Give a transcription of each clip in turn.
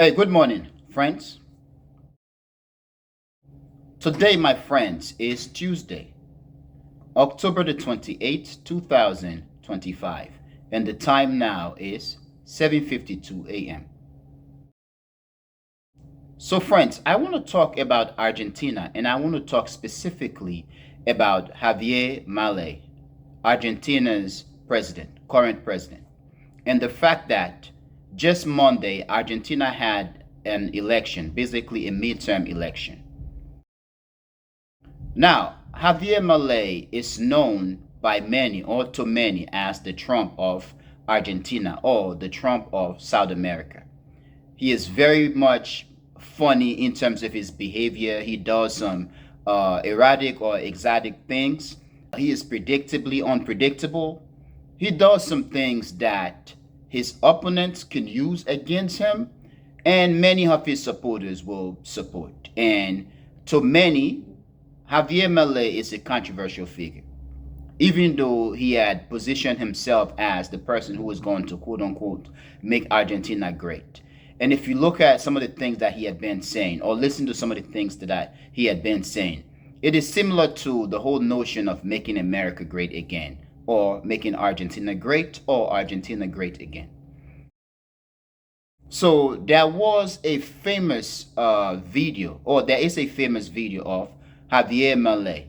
Hey, good morning, friends. Today, my friends, is Tuesday, October the 28th, 2025, and the time now is 7:52 a.m. So, friends, I want to talk about Argentina, and I want to talk specifically about Javier Milei, Argentina's president, current president, and the fact that just Monday, Argentina had an election, basically a midterm election. Now, Javier Milei is known by many or to many as the Trump of Argentina or the Trump of South America. He is very much funny in terms of his behavior. He does some erratic or exotic things. He is predictably unpredictable. He does some things that his opponents can use against him, and many of his supporters will support. And to many, Javier Milei is a controversial figure, even though he had positioned himself as the person who was going to quote unquote make Argentina great. And if you look at some of the things that he had been saying, or listen to some of the things that he had been saying, it is similar to the whole notion of making America great again, or making Argentina great, or Argentina great again. So there was a famous video, or there is a famous video of Javier Milei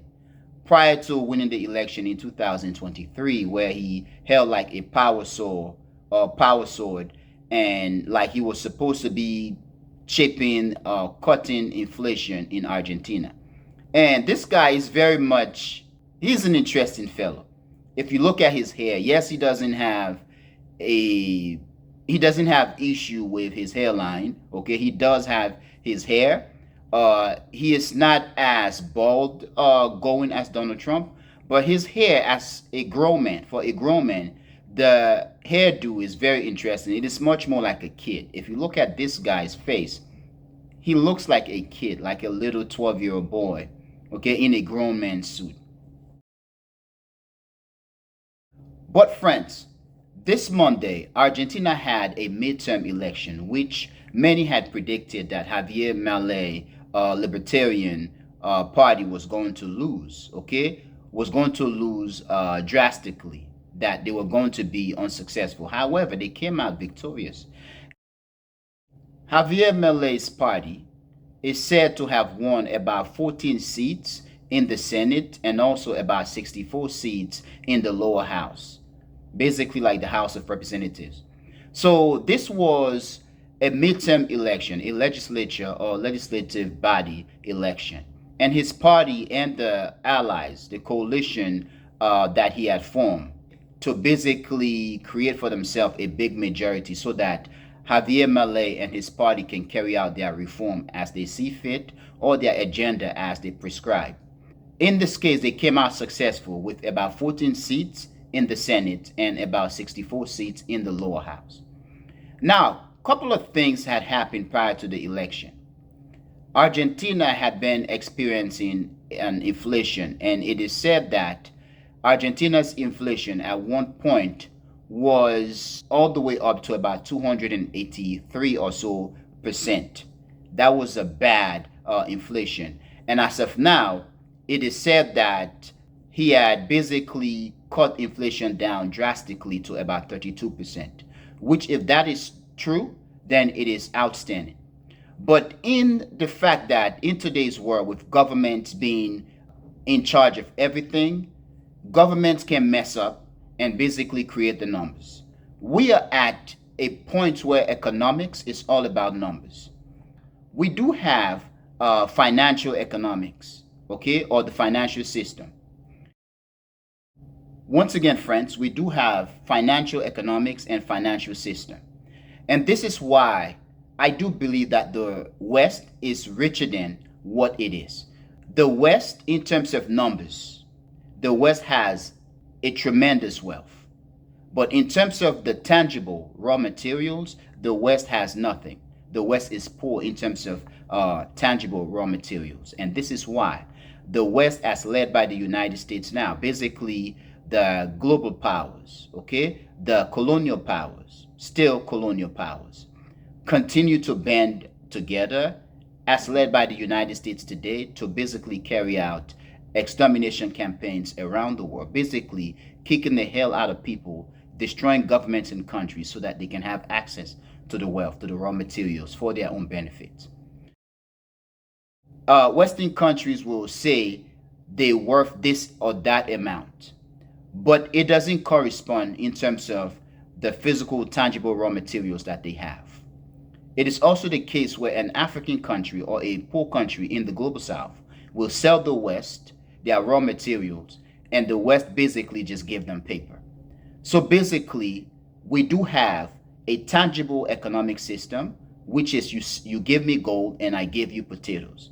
prior to winning the election in 2023, where he held like a power sword, and like he was supposed to be shaping, cutting inflation in Argentina. And this guy is he's an interesting fellow. If you look at his hair, yes, a he doesn't have issue with his hairline. Okay, he does have his hair. He is not as bald going as Donald Trump, but his hair as a grown man, for a grown man, the hairdo is very interesting. It is much more like a kid. If you look at this guy's face, he looks like a kid, like a little 12-year-old boy, okay, in a grown man's suit. But friends, this Monday, Argentina had a midterm election, which many had predicted that Javier Milei, Libertarian Party, was going to lose. Okay, was going to lose drastically. That they were going to be unsuccessful. However, they came out victorious. Javier Milei's party is said to have won about 14 seats in the Senate and also about 64 seats in the lower house, basically like the House of Representatives. So this was a midterm election, a legislature or legislative body election. And his party and the allies, the coalition that he had formed to basically create for themselves a big majority so that Javier Milei and his party can carry out their reform as they see fit or their agenda as they prescribe. In this case, they came out successful with about 14 seats in the Senate and about 64 seats in the lower house. Now, a couple of things had happened prior to the election. Argentina had been experiencing an inflation, and it is said that Argentina's inflation at one point was all the way up to about 283 or so percent. That was a bad inflation. And as of now, it is said that he had basically cut inflation down drastically to about 32%, which, if that is true, then it is outstanding. But in the fact that in today's world, with governments being in charge of everything, governments can mess up and basically create the numbers. We are at a point where economics is all about numbers. We do have financial economics, okay, or the financial system. Once again, friends, we do have financial economics and financial system. And this is why I do believe that the West is richer than what it is. The West, in terms of numbers, the West has a tremendous wealth. But in terms of the tangible raw materials, the West has nothing. The West is poor in terms of tangible raw materials. And this is why the West, as led by the United States now, basically the global powers, okay, the colonial powers, still colonial powers, continue to band together, as led by the United States today, to basically carry out extermination campaigns around the world, basically kicking the hell out of people, destroying governments and countries so that they can have access to the wealth, to the raw materials for their own benefit. Western countries will say they're worth this or that amount, but it doesn't correspond in terms of the physical, tangible raw materials that they have. It is also the case where an African country or a poor country in the global south will sell the West their raw materials, and the West basically just give them paper. So basically, we do have a tangible economic system, which is you give me gold and I give you potatoes.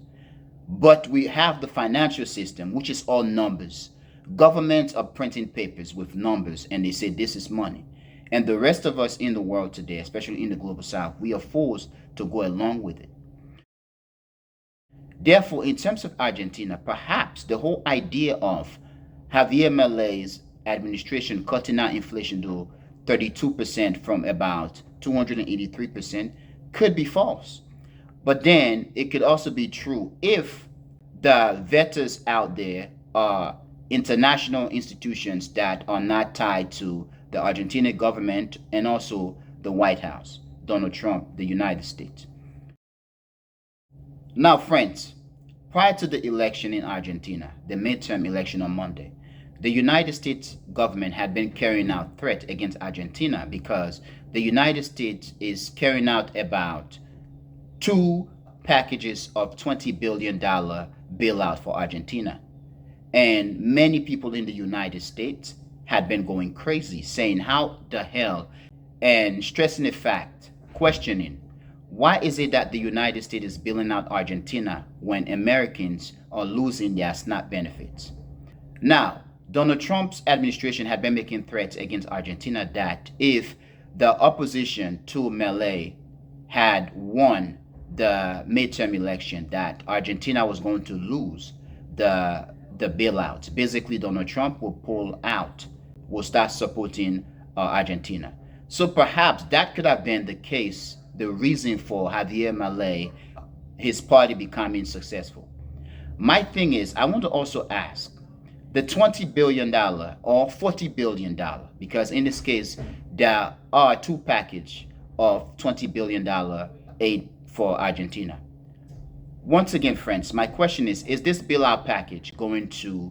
But we have the financial system, which is all numbers. Governments are printing papers with numbers and they say this is money. And the rest of us in the world today, especially in the global south, we are forced to go along with it. Therefore, in terms of Argentina, perhaps the whole idea of Javier Milei's administration cutting out inflation to 32% from about 283% could be false. But then it could also be true if the vettors out there are international institutions that are not tied to the Argentinian government and also the White House, Donald Trump, the United States. Now, friends, prior to the election in Argentina, the midterm election on Monday, the United States government had been carrying out threats against Argentina because the United States is carrying out about two packages of $20 billion bailout for Argentina. And many people in the United States had been going crazy, saying, how the hell, and stressing the fact, questioning, why is it that the United States is bailing out Argentina when Americans are losing their SNAP benefits? Now, Donald Trump's administration had been making threats against Argentina that if the opposition to Milei had won the midterm election, that Argentina was going to lose the bailout. Basically, Donald Trump will pull out, will start supporting Argentina. So perhaps that could have been the case, the reason for Javier Milei, his party becoming successful. My thing is, I want to also ask the $20 billion or $40 billion, because in this case, there are two packages of $20 billion aid for Argentina. Once again, friends, my question is this bailout package going to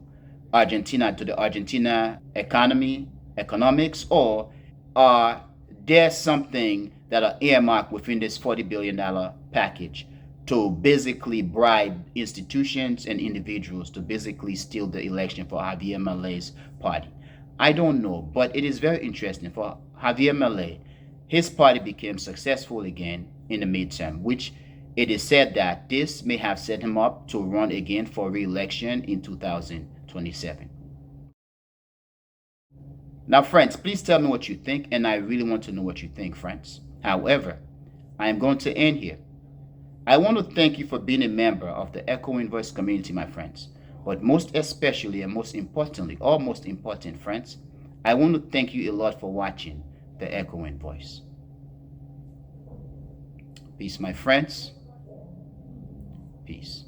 Argentina, to the Argentina economics, or are there something that are earmarked within this $40 billion package to basically bribe institutions and individuals to basically steal the election for Javier Milei's party? I don't know, but it is very interesting for Javier Milei. His party became successful again in the midterm, which it is said that this may have set him up to run again for re-election in 2027. Now, friends, please tell me what you think, and I really want to know what you think, friends. However, I am going to end here. I want to thank you for being a member of the Echoing Voice community, my friends. But most especially and most importantly, or most important, friends, I want to thank you a lot for watching the Echoing Voice. Peace, my friends. Peace.